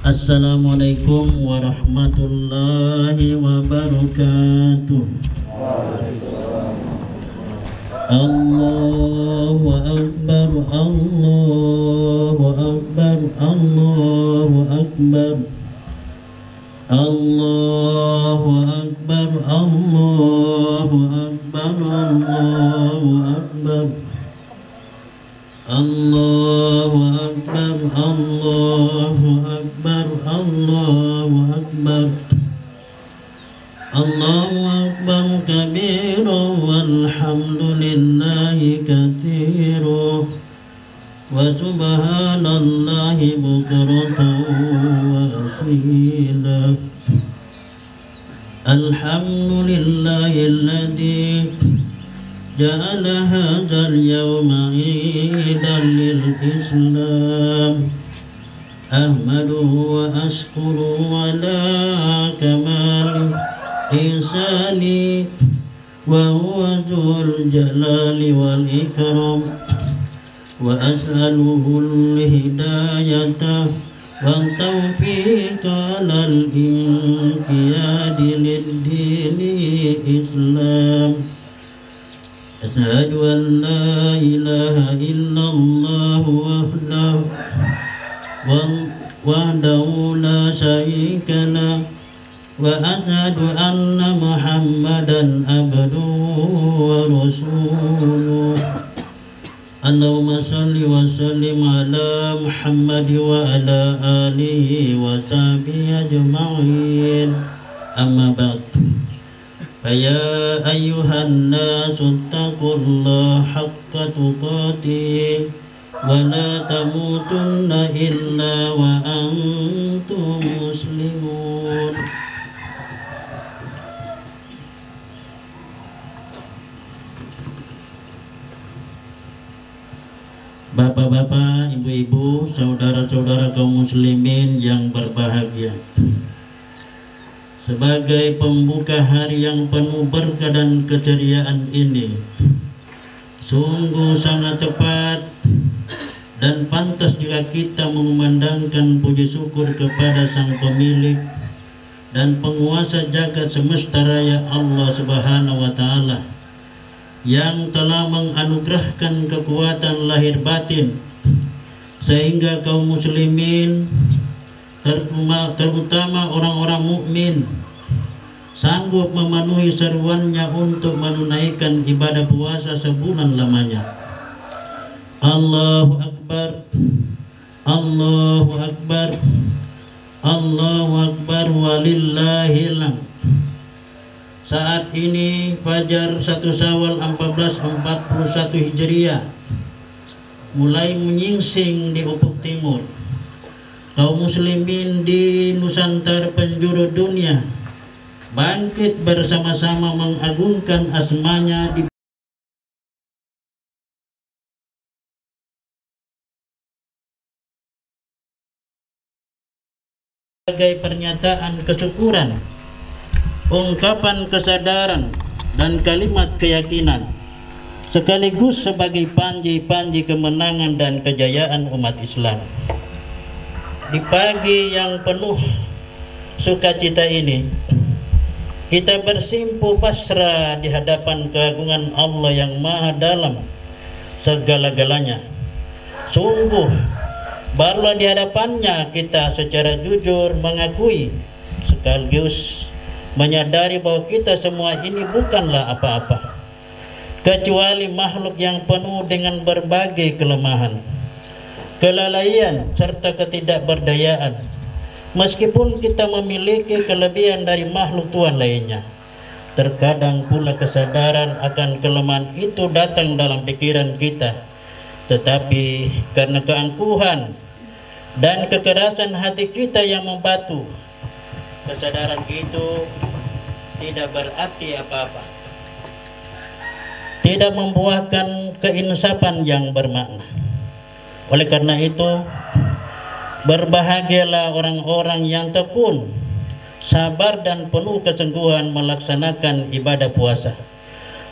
Assalamualaikum warahmatullahi wabarakatuh. Allahu Akbar, Allahu Akbar, Allahu Akbar, Allahu Akbar, Allahu Akbar, Allahu Akbar, Allahu Akbar, Allahu Akbar, Allahu Akbar, Allahu Akbar kabira walhamdulillahi katsira wa subhanallahi bukratan wa asila. Alhamdulillahi alladzi ja'ala hadzal yawma 'idan lil Islam. Ahmaduhu wa ashkuruhu ala kamali ihsani wa huwa dzul jalali wal ikram, wa as'aluhu al-hidayata wa tawfiqa lal inqiyadi lid-dini Islam. Asyhadu an la ilaha illallah wahdahu la syarika lah, wa asyhadu anna Muhammadan abduhu wa rasuluh. Allahumma shalli wa sallim ala Muhammad wa ala alihi wa sahbihi ajma'in. Amma ba'd. Faya ayyuhan nasu ittaqullaha haqqa tuqatih wa la tamutunna illa wa antum muslimun. Bapak-bapak, ibu-ibu, saudara-saudara kaum muslimin yang berbahagia, sebagai pembuka hari yang penuh berkah dan keceriaan ini, sungguh sangat tepat dan pantas jika kita mengumandangkan puji syukur kepada Sang Pemilik dan Penguasa jagat semesta raya Allah Subhanahu wa Ta'ala, yang telah menganugerahkan kekuatan lahir batin sehingga kaum muslimin, terutama orang-orang mukmin, sanggup memenuhi seruannya untuk menunaikan ibadah puasa sebulan lamanya. Allahu Akbar, Allahu Akbar, Allahu Akbar walillahil hamd. Saat ini Fajar 1 Syawal 1441 Hijriah mulai menyingsing di ufuk timur. Kaum muslimin di Nusantara penjuru dunia bangkit bersama-sama mengagungkan asmanya di sebagai pernyataan kesyukuran, ungkapan kesadaran dan kalimat keyakinan, sekaligus sebagai panji-panji kemenangan dan kejayaan umat Islam. Di pagi yang penuh sukacita ini, kita bersimpu pasrah di hadapan keagungan Allah yang maha dalam segala-galanya. Sungguh barulah di hadapannya kita secara jujur mengakui sekaligus menyadari bahwa kita semua ini bukanlah apa-apa kecuali makhluk yang penuh dengan berbagai kelemahan, kelalaian serta ketidakberdayaan. Meskipun kita memiliki kelebihan dari makhluk Tuhan lainnya, terkadang pula kesadaran akan kelemahan itu datang dalam pikiran kita. Tetapi karena keangkuhan dan kekerasan hati kita yang membatu, kesadaran itu tidak berarti apa-apa, tidak membuahkan keinsapan yang bermakna. Oleh karena itu, berbahagialah orang-orang yang tekun, sabar dan penuh kesungguhan melaksanakan ibadah puasa.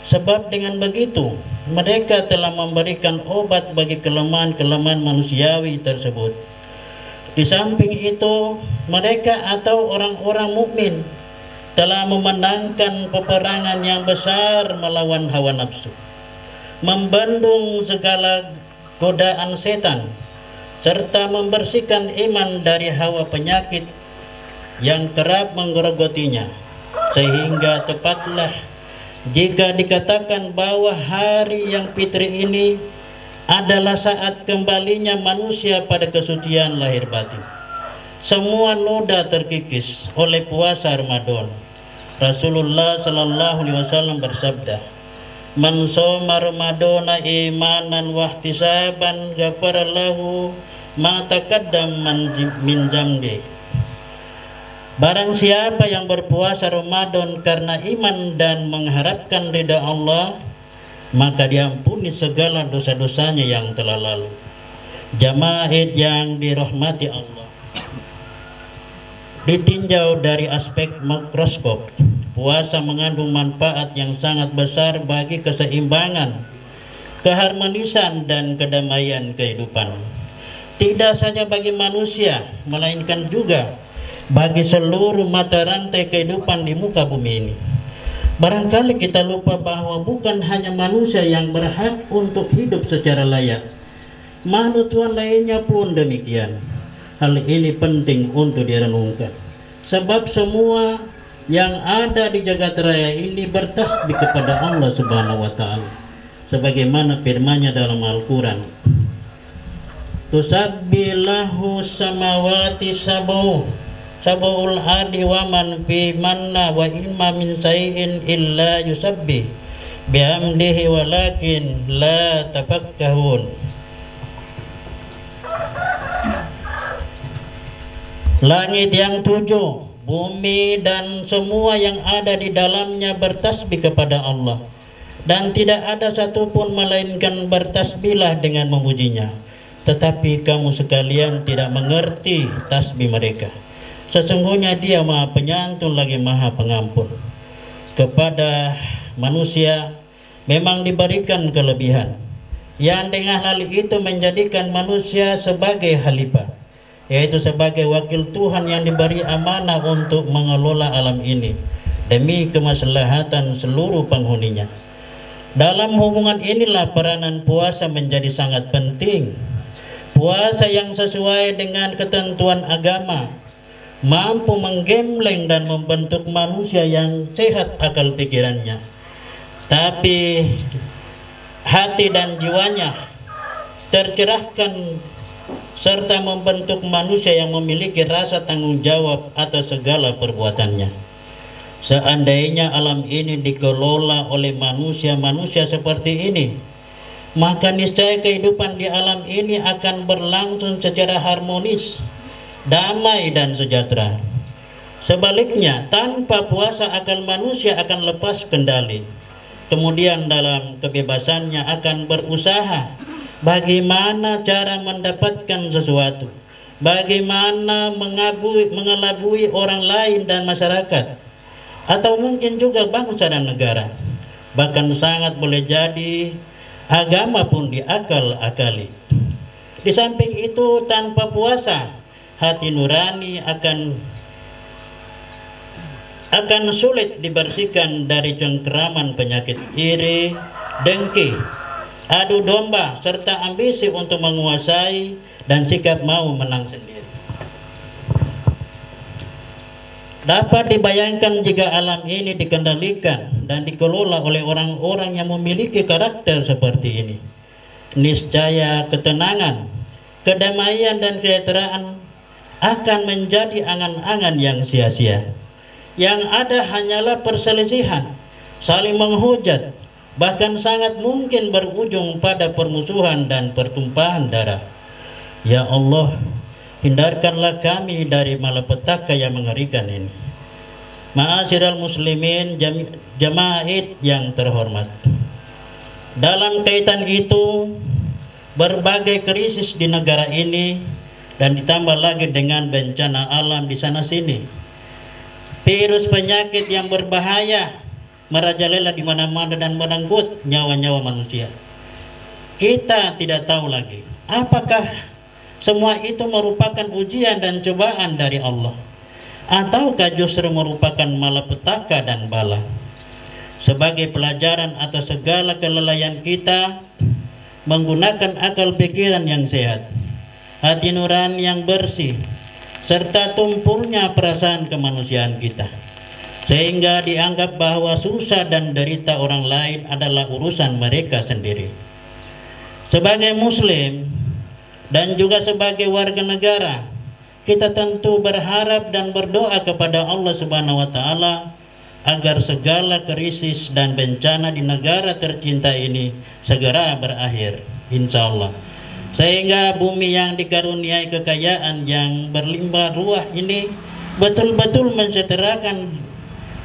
Sebab dengan begitu mereka telah memberikan obat bagi kelemahan-kelemahan manusiawi tersebut. Di samping itu, mereka atau orang-orang mukmin telah memenangkan peperangan yang besar melawan hawa nafsu, membendung segala godaan setan, serta membersihkan iman dari hawa penyakit yang kerap menggerogotinya. Sehingga tepatlah jika dikatakan bahwa hari yang fitri ini adalah saat kembalinya manusia pada kesucian lahir batin. Semua noda terkikis oleh puasa Ramadan. Rasulullah sallallahu alaihi wasallam bersabda, "Man shoma Ramadana imanan wa ihtisaban ghafara lahu ma taqaddama min dzambi." Barang siapa yang berpuasa Ramadan karena iman dan mengharapkan ridha Allah, maka diampuni segala dosa-dosanya yang telah lalu. Jamaah yang dirahmati Allah, ditinjau dari aspek mikroskop, puasa mengandung manfaat yang sangat besar bagi keseimbangan, keharmonisan, dan kedamaian kehidupan. Tidak saja bagi manusia, melainkan juga bagi seluruh mata rantai kehidupan di muka bumi ini. Barangkali kita lupa bahwa bukan hanya manusia yang berhak untuk hidup secara layak, makhluk Tuhan lainnya pun demikian. Hal ini penting untuk direnungkan, sebab semua yang ada di jagat raya ini bertasbih kepada Allah Subhanahu wa Ta'ala, sebagaimana firman-Nya dalam Al-Quran, "Tusabbilahu samawati sab'ul ardi wa man fi manna wa ilma min shay'in illa yusabbih bihamdihi walakin la tafakkahun." Langit yang 7, bumi dan semua yang ada di dalamnya bertasbih kepada Allah, dan tidak ada satupun melainkan bertasbihlah dengan memujinya. Tetapi kamu sekalian tidak mengerti tasbih mereka. Sesungguhnya Dia Maha Penyantun lagi Maha Pengampun. Kepada manusia memang diberikan kelebihan yang dengan hal itu menjadikan manusia sebagai khalifah, yaitu sebagai wakil Tuhan yang diberi amanah untuk mengelola alam ini demi kemaslahatan seluruh penghuninya. Dalam hubungan inilah peranan puasa menjadi sangat penting. Puasa yang sesuai dengan ketentuan agama mampu menggembleng dan membentuk manusia yang sehat akal pikirannya, tapi hati dan jiwanya tercerahkan, serta membentuk manusia yang memiliki rasa tanggung jawab atas segala perbuatannya. Seandainya alam ini dikelola oleh manusia-manusia seperti ini, maka niscaya kehidupan di alam ini akan berlangsung secara harmonis, damai, dan sejahtera. Sebaliknya, tanpa puasa akal manusia akan lepas kendali. Kemudian dalam kebebasannya akan berusaha bagaimana cara mendapatkan sesuatu, bagaimana mengelabui orang lain dan masyarakat, atau mungkin juga bangsa dan negara. Bahkan sangat boleh jadi agama pun diakal-akali. Di samping itu, tanpa puasa, hati nurani akan sulit dibersihkan dari cengkeraman penyakit iri, dengki, adu domba, serta ambisi untuk menguasai dan sikap mau menang sendiri. Dapat dibayangkan jika alam ini dikendalikan dan dikelola oleh orang-orang yang memiliki karakter seperti ini, niscaya ketenangan, kedamaian, dan kesejahteraan akan menjadi angan-angan yang sia-sia. Yang ada hanyalah perselisihan, saling menghujat, bahkan sangat mungkin berujung pada permusuhan dan pertumpahan darah. Ya Allah, hindarkanlah kami dari malapetaka yang mengerikan ini. Ma'asyiral muslimin, jamaah Id yang terhormat, dalam kaitan itu, berbagai krisis di negara ini dan ditambah lagi dengan bencana alam di sana sini, virus penyakit yang berbahaya merajalela di mana-mana dan merenggut nyawa-nyawa manusia. Kita tidak tahu lagi apakah semua itu merupakan ujian dan cobaan dari Allah, ataukah justru merupakan malapetaka dan bala? Sebagai pelajaran atas segala kelalaian kita, menggunakan akal pikiran yang sehat, hati nurani yang bersih, serta tumpulnya perasaan kemanusiaan kita, sehingga dianggap bahwa susah dan derita orang lain adalah urusan mereka sendiri. Sebagai muslim dan juga sebagai warga negara, kita tentu berharap dan berdoa kepada Allah Subhanahu wa taala agar segala krisis dan bencana di negara tercinta ini segera berakhir, insya Allah, sehingga bumi yang dikaruniai kekayaan yang berlimpah ruah ini betul-betul mensejahterakan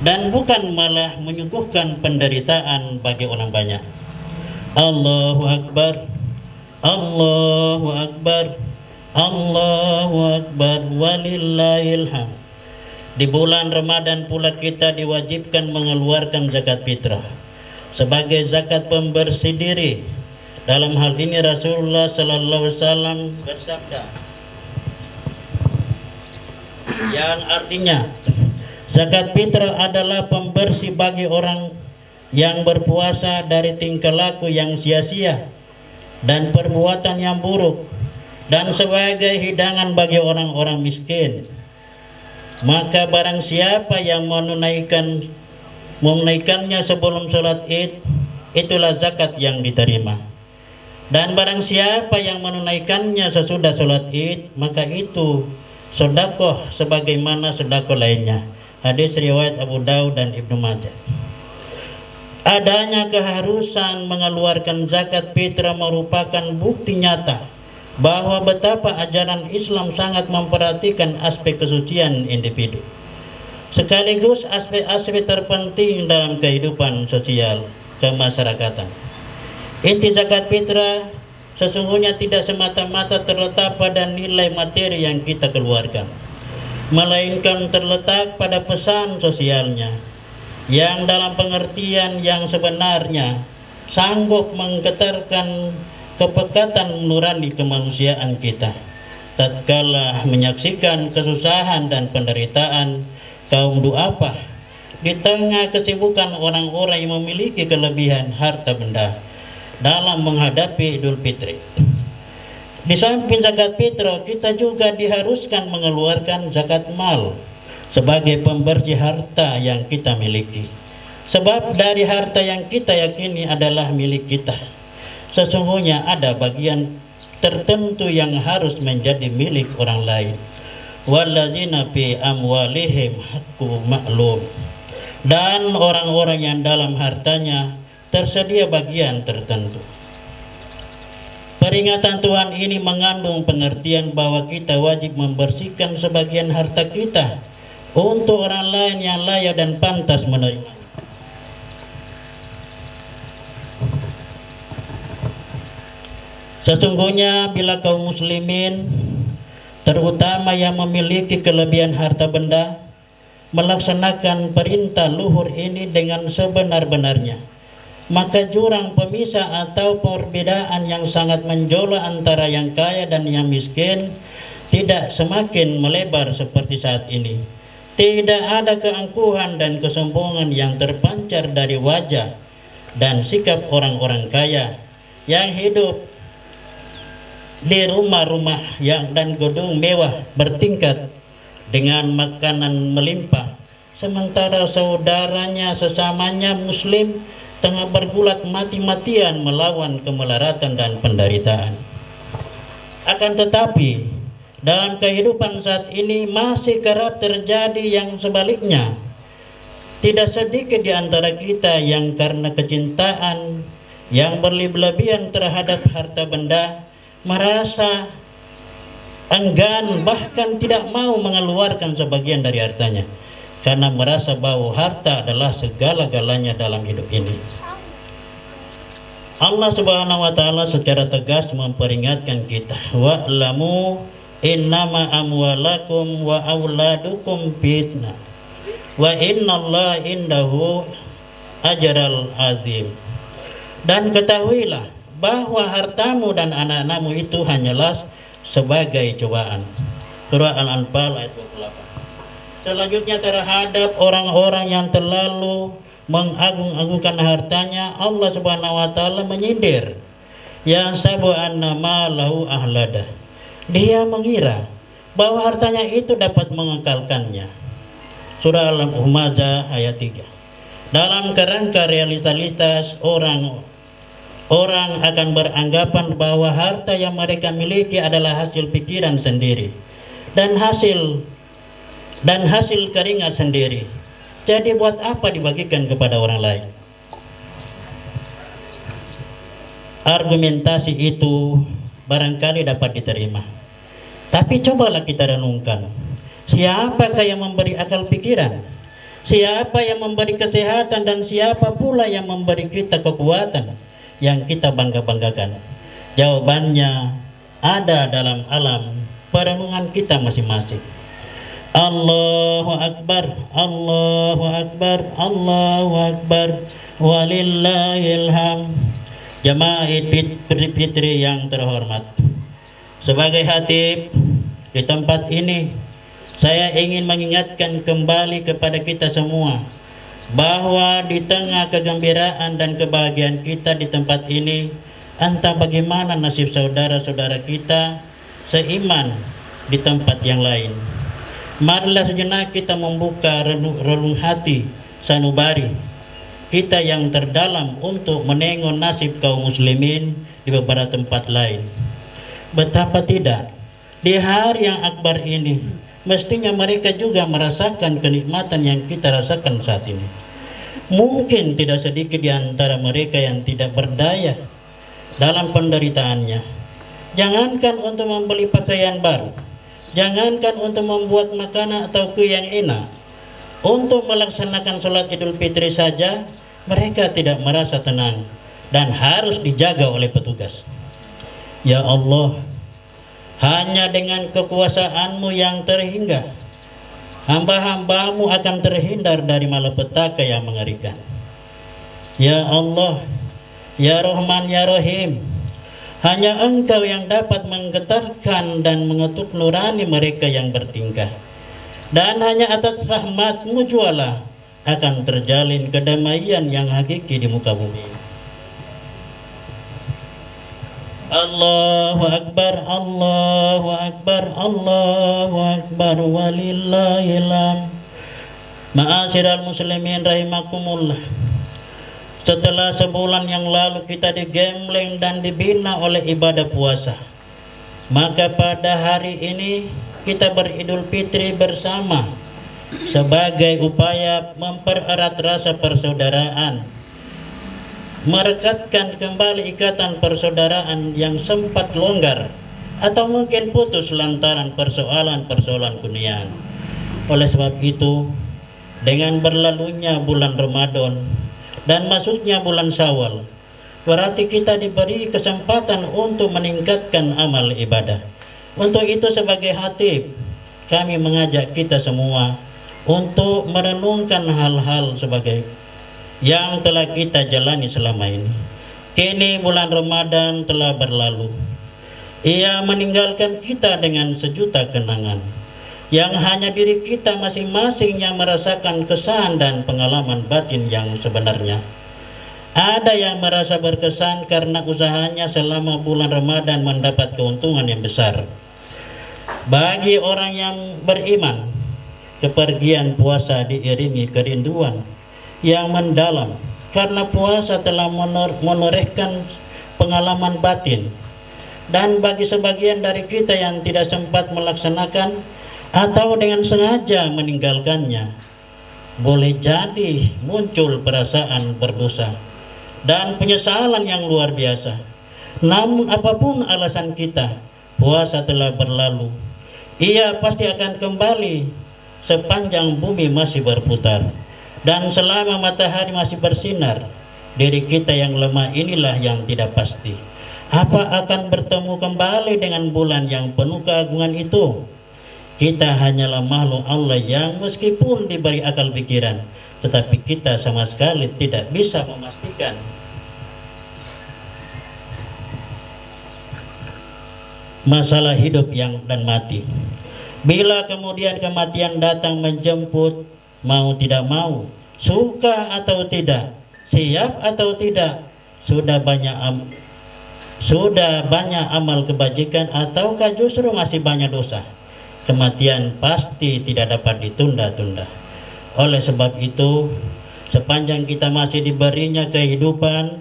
dan bukan malah menyuguhkan penderitaan bagi orang banyak. Allahu Akbar, Allahu Akbar, Allahu Akbar, walillahil hamd. Di bulan Ramadan pula kita diwajibkan mengeluarkan zakat fitrah sebagai zakat pembersih diri. Dalam hal ini Rasulullah sallallahu alaihi wasallam bersabda, yang artinya zakat fitrah adalah pembersih bagi orang yang berpuasa dari tingkah laku yang sia-sia dan perbuatan yang buruk, dan sebagai hidangan bagi orang-orang miskin. Maka barang siapa yang menunaikannya sebelum sholat id, itulah zakat yang diterima. Dan barang siapa yang menunaikannya sesudah sholat id, maka itu sedekah sebagaimana sedekah lainnya. Hadis riwayat Abu Daud dan Ibnu Majah. Adanya keharusan mengeluarkan zakat fitrah merupakan bukti nyata bahwa betapa ajaran Islam sangat memperhatikan aspek kesucian individu, sekaligus aspek-aspek terpenting dalam kehidupan sosial kemasyarakatan. Inti zakat fitrah sesungguhnya tidak semata-mata terletak pada nilai materi yang kita keluarkan, melainkan terletak pada pesan sosialnya yang dalam pengertian yang sebenarnya sanggup menggetarkan kepekatan nurani kemanusiaan kita tatkala menyaksikan kesusahan dan penderitaan kaum du'afah di tengah kesibukan orang-orang yang memiliki kelebihan harta benda dalam menghadapi Idul Fitri. Di samping zakat fitrah, kita juga diharuskan mengeluarkan zakat mal sebagai pembersih harta yang kita miliki, sebab dari harta yang kita yakini adalah milik kita, sesungguhnya ada bagian tertentu yang harus menjadi milik orang lain. Walladzina fi amwalihim haqqun ma'lum. Dan orang-orang yang dalam hartanya tersedia bagian tertentu. Peringatan Tuhan ini mengandung pengertian bahwa kita wajib membersihkan sebagian harta kita untuk orang lain yang layak dan pantas menerima. Sesungguhnya bila kaum muslimin, terutama yang memiliki kelebihan harta benda, melaksanakan perintah luhur ini dengan sebenar-benarnya, maka jurang pemisah atau perbedaan yang sangat menjolak antara yang kaya dan yang miskin tidak semakin melebar seperti saat ini. Tidak ada keangkuhan dan kesombongan yang terpancar dari wajah dan sikap orang-orang kaya yang hidup di rumah-rumah yang dan gedung mewah bertingkat dengan makanan melimpah, sementara saudaranya sesamanya muslim tengah bergulat mati-matian melawan kemelaratan dan penderitaan. Akan tetapi dalam kehidupan saat ini masih kerap terjadi yang sebaliknya. Tidak sedikit di antara kita yang karena kecintaan yang berlebihan terhadap harta benda merasa enggan, bahkan tidak mau mengeluarkan sebagian dari hartanya karena merasa bahwa harta adalah segala-galanya dalam hidup ini. Allah Subhanahu wa taala secara tegas memperingatkan kita, wa'lamu innama amwalakum wa auladukum fitnah wa innallaha indahu ajral azim. Dan ketahuilah bahwa hartamu dan anak-anakmu itu hanyalah sebagai cobaan. Surah Al-Anfal ayat 28. Selanjutnya terhadap orang-orang yang terlalu mengagung-agungkan hartanya, Allah Subhanahu wa taala menyindir. Ya sabu annama lahu ahlada. Dia mengira bahwa hartanya itu dapat mengekalkannya. Surah Al-Humadah ayat 3. Dalam kerangka realitas orang akan beranggapan bahwa harta yang mereka miliki adalah hasil pikiran sendiri dan hasil keringat sendiri. Jadi buat apa dibagikan kepada orang lain? Argumentasi itu barangkali dapat diterima. Tapi cobalah kita renungkan. Siapakah yang memberi akal pikiran? Siapa yang memberi kesehatan dan siapa pula yang memberi kita kekuatan yang kita bangga-banggakan? Jawabannya ada dalam alam perenungan kita masing-masing. Allahu Akbar, Allahu Akbar, Allahu Akbar, walillahil hamd. Jamaah Idul Fitri yang terhormat, sebagai khatib di tempat ini, saya ingin mengingatkan kembali kepada kita semua bahwa di tengah kegembiraan dan kebahagiaan kita di tempat ini, entah bagaimana nasib saudara-saudara kita seiman di tempat yang lain. Marilah sejenak kita membuka relung hati sanubari kita yang terdalam untuk menengok nasib kaum muslimin di beberapa tempat lain. Betapa tidak, di hari yang akbar ini mestinya mereka juga merasakan kenikmatan yang kita rasakan saat ini. Mungkin tidak sedikit di antara mereka yang tidak berdaya dalam penderitaannya. Jangankan untuk membeli pakaian baru, jangankan untuk membuat makanan atau kue yang enak, untuk melaksanakan sholat Idul Fitri saja mereka tidak merasa tenang dan harus dijaga oleh petugas. Ya Allah, hanya dengan kekuasaan-Mu yang terhingga, hamba-hamba-Mu akan terhindar dari malapetaka yang mengerikan. Ya Allah, Ya Rahman, Ya Rahim, hanya Engkau yang dapat menggetarkan dan mengetuk nurani mereka yang bertingkah. Dan hanya atas rahmat-Mu jualah akan terjalin kedamaian yang hakiki di muka bumi. Allahu Akbar, Allahu Akbar, Allahu Akbar, walillahil hamd. Ma'asyiral muslimin rahimakumullah. Setelah sebulan yang lalu kita digembleng dan dibina oleh ibadah puasa, maka pada hari ini kita beridul fitri bersama sebagai upaya mempererat rasa persaudaraan, merekatkan kembali ikatan persaudaraan yang sempat longgar atau mungkin putus lantaran persoalan-persoalan duniaan. Oleh sebab itu, dengan berlalunya bulan Ramadan dan masuknya bulan Syawal, berarti kita diberi kesempatan untuk meningkatkan amal ibadah. Untuk itu sebagai khatib, kami mengajak kita semua untuk merenungkan hal-hal sebagai yang telah kita jalani selama ini. Kini bulan Ramadan telah berlalu. Ia meninggalkan kita dengan sejuta kenangan, yang hanya diri kita masing-masing yang merasakan kesan dan pengalaman batin yang sebenarnya. Ada yang merasa berkesan karena usahanya selama bulan Ramadan mendapat keuntungan yang besar. Bagi orang yang beriman, kepergian puasa diiringi kerinduan yang mendalam karena puasa telah menorehkan pengalaman batin. Dan bagi sebagian dari kita yang tidak sempat melaksanakan atau dengan sengaja meninggalkannya, boleh jadi muncul perasaan berdosa dan penyesalan yang luar biasa. Namun apapun alasan kita, puasa telah berlalu. Ia pasti akan kembali sepanjang bumi masih berputar. Dan selama matahari masih bersinar, diri kita yang lemah inilah yang tidak pasti. Apa akan bertemu kembali dengan bulan yang penuh keagungan itu? Kita hanyalah makhluk Allah yang meskipun diberi akal pikiran, tetapi kita sama sekali tidak bisa memastikan masalah hidup dan mati. Bila kemudian kematian datang menjemput, mau tidak mau, suka atau tidak, siap atau tidak, sudah banyak amal kebajikan ataukah justru masih banyak dosa, kematian pasti tidak dapat ditunda-tunda. Oleh sebab itu, sepanjang kita masih diberinya kehidupan,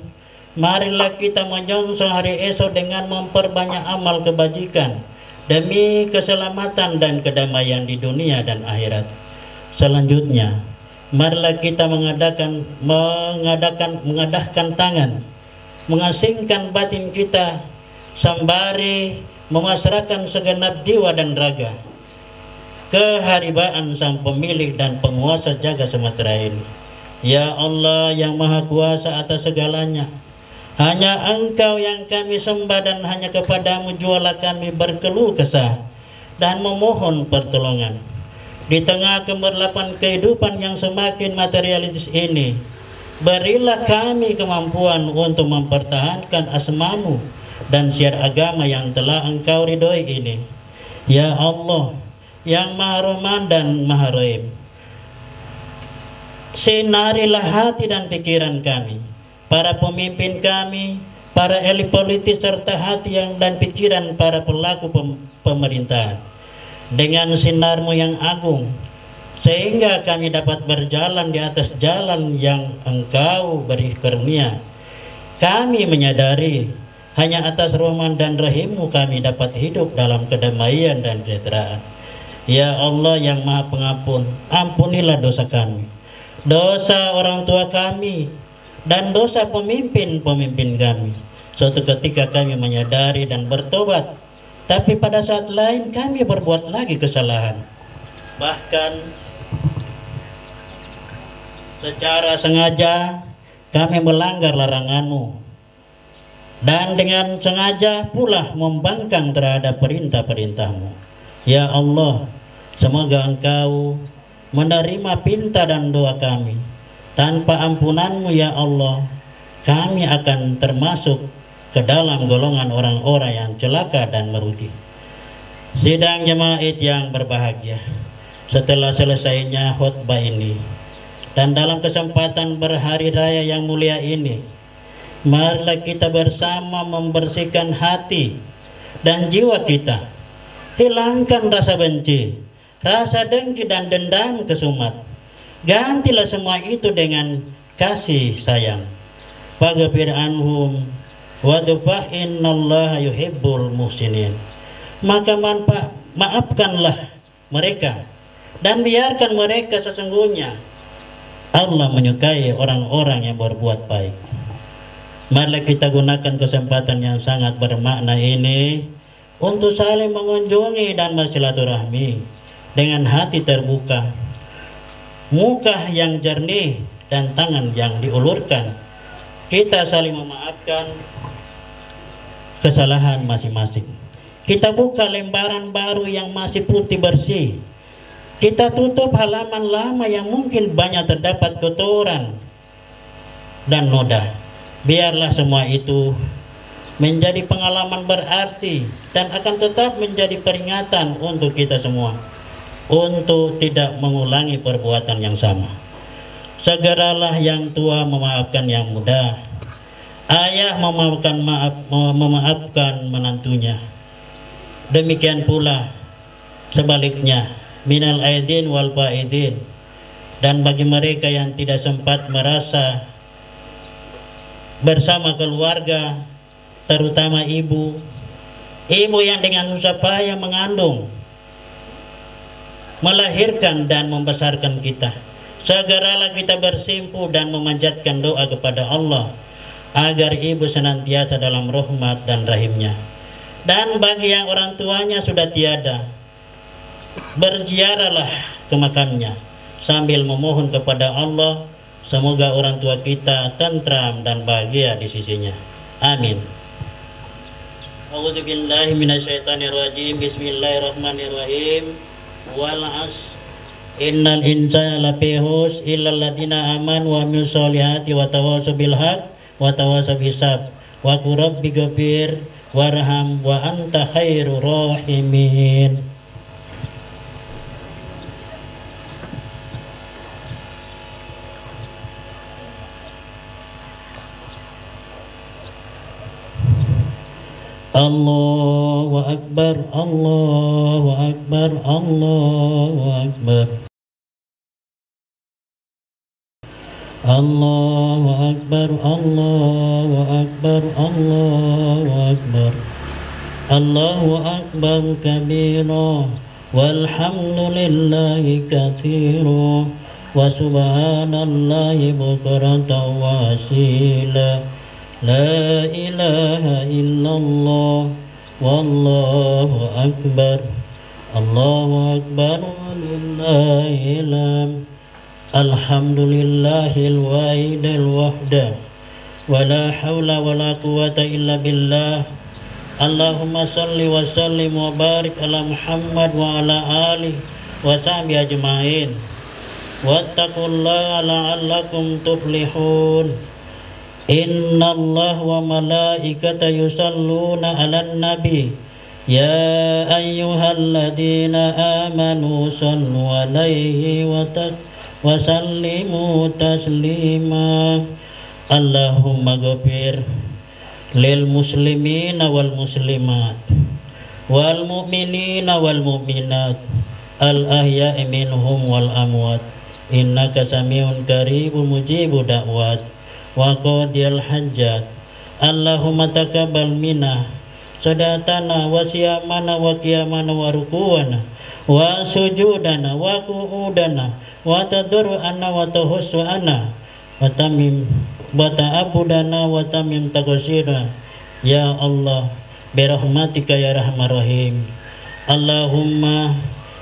marilah kita menyongsong hari esok dengan memperbanyak amal kebajikan demi keselamatan dan kedamaian di dunia dan akhirat. Selanjutnya, marilah kita mengadahkan tangan, mengasingkan batin kita sembari memasrahkan segenap jiwa dan raga keharibaan Sang Pemilik dan Penguasa jagat semesta ini. Ya Allah yang Maha Kuasa atas segalanya, hanya Engkau yang kami sembah dan hanya kepadamu jualah kami berkeluh kesah dan memohon pertolongan. Di tengah kemerlapan kehidupan yang semakin materialistis ini, berilah kami kemampuan untuk mempertahankan asmamu dan syiar agama yang telah Engkau ridhoi ini. Ya Allah yang Maha Rahman dan Maha Rahim, sinarilah hati dan pikiran kami, para pemimpin kami, para elit politik serta hati dan pikiran para pelaku pemerintahan dengan sinar-Mu yang agung, sehingga kami dapat berjalan di atas jalan yang Engkau beri karunia. Kami menyadari hanya atas rahman dan rahim-Mu kami dapat hidup dalam kedamaian dan kesejahteraan. Ya Allah yang Maha Pengampun, ampunilah dosa kami, dosa orang tua kami, dan dosa pemimpin-pemimpin kami. Suatu ketika kami menyadari dan bertobat, tapi pada saat lain kami berbuat lagi kesalahan. Bahkan secara sengaja kami melanggar larangan-Mu, dan dengan sengaja pula membangkang terhadap perintah-perintah-Mu. Ya Allah, semoga Engkau menerima pinta dan doa kami. Tanpa ampunan-Mu ya Allah, kami akan termasuk ke dalam golongan orang-orang yang celaka dan merugi. Sidang jemaat yang berbahagia, setelah selesainya khutbah ini dan dalam kesempatan berhari raya yang mulia ini, marilah kita bersama membersihkan hati dan jiwa kita. Hilangkan rasa benci, rasa dengki dan dendam kesumat. Gantilah semua itu dengan kasih sayang. Faghfir anhum wadfa innallaha yuhibbul muhsinin. Maka maafkanlah mereka dan biarkan mereka, sesungguhnya Allah menyukai orang-orang yang berbuat baik. Marilah kita gunakan kesempatan yang sangat bermakna ini untuk saling mengunjungi dan bersilaturahmi dengan hati terbuka, muka yang jernih dan tangan yang diulurkan. Kita saling memaafkan kesalahan masing-masing. Kita buka lembaran baru yang masih putih bersih. Kita tutup halaman lama yang mungkin banyak terdapat kotoran dan noda. Biarlah semua itu menjadi pengalaman berarti dan akan tetap menjadi peringatan untuk kita semua untuk tidak mengulangi perbuatan yang sama. Segeralah yang tua memaafkan yang muda, ayah memaafkan menantunya. Demikian pula sebaliknya, minal aidin wal faidin. Dan bagi mereka yang tidak sempat merasa bersama keluarga, terutama ibu yang dengan susah payah mengandung, melahirkan dan membesarkan kita, segeralah kita bersimpu dan memanjatkan doa kepada Allah agar ibu senantiasa dalam rahmat dan rahimnya. Dan bagi yang orang tuanya sudah tiada, berziarahlah ke makamnya sambil memohon kepada Allah semoga orang tua kita tentram dan bahagia di sisinya. Amin. A'udzubillahi minasyaitonirrajim. Bismillahirrahmanirrahim. Wal 'asr innal insana lafi khusr illal ladzina amanu wa amilus solihati wa tawassaw bil haqq wa tawassaw bis sabr wa qur rabbi ghfir warham wa anta khairur rahimin. Allahu Akbar, Allahu Akbar, Allahu Akbar. Allahu Akbar, Allahu Akbar, Allahu Akbar. Allahu Akbar kabira walhamdulillahi katsira wa subhanallahi bukratan wa asila. La ilaha illallah wallahu akbar. Allahu akbar walillahil hamd. Alhamdulillahil wahidil wahda wa la hawla wa la quwwata illa billah. Allahumma salli wa sallim wa barik ala Muhammad wa ala alihi wa sahbihi ajma'in. Wattaqullaha la'allakum tuflihun. Inna Allah wa malaikata yusalluna ala nabi ya ayyuhalladzina amanu sallu alaihi wa sallimu taslima. Allahumma ghafir lil muslimina wal muslimat wal mu'minina wal mu'minat al ahya'i minhum wal amwat innaka samiun qaribun mujibu da'wat wa qadiyal hajjat. Allahumma taqabbal minna sadatana wa siyamana wa qiyamana wa ruku'ana wa sujudana wa qu'udana wa tadarru'ana wa tahussu'ana wa tamim wa ta'abudana wa tamim taqsira ya Allah birahmatika ya rahman rahim. Allahumma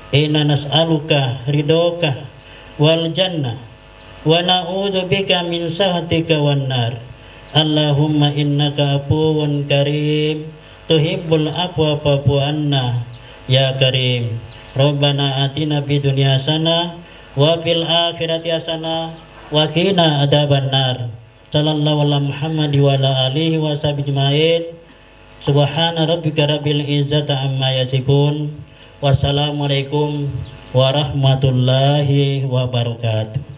inna nas'aluka ridhoka wal jannah wa na'udzu bika min sahatika wan nar. Allahumma innaka afuwun karim tuhibbul afwa fa'fu anna ya karim. Rabbana atina fid dunya hasanah wa fil akhirati hasanah wa qina adzabannar. Sallallahu ala Muhammad wa ala alihi wa sahbihi ajmain. Subhana rabbika rabbil izzati amma yasifun. Wassalamualaikum warahmatullahi wabarakatuh.